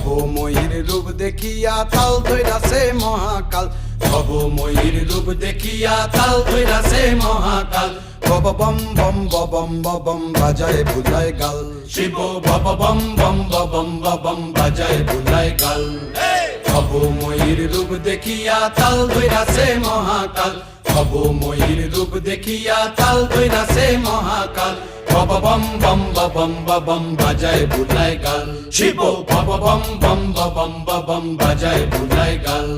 ভবময়ীর রূপ দেখিয়া তাল ধইরাছে মহাকাল, ভবময়ীর রূপ দেখিয়া তাল ধইরাছে মহাকাল। বব বম বম বম বম বাজায় বুলায় গাল, শিব বব বম বম বম বম বাজায় বুলায় গাল। ভবময়ীর রূপ দেখিয়া তাল ধইরাছে মহাকাল, ভবময়ীর রূপ দেখিয়া তাল ধইরাছে মহাকাল। বব বম বম বম বাজায় বুলায় গাল, শিব বব বম বম বম বাজায় বুলায় গাল।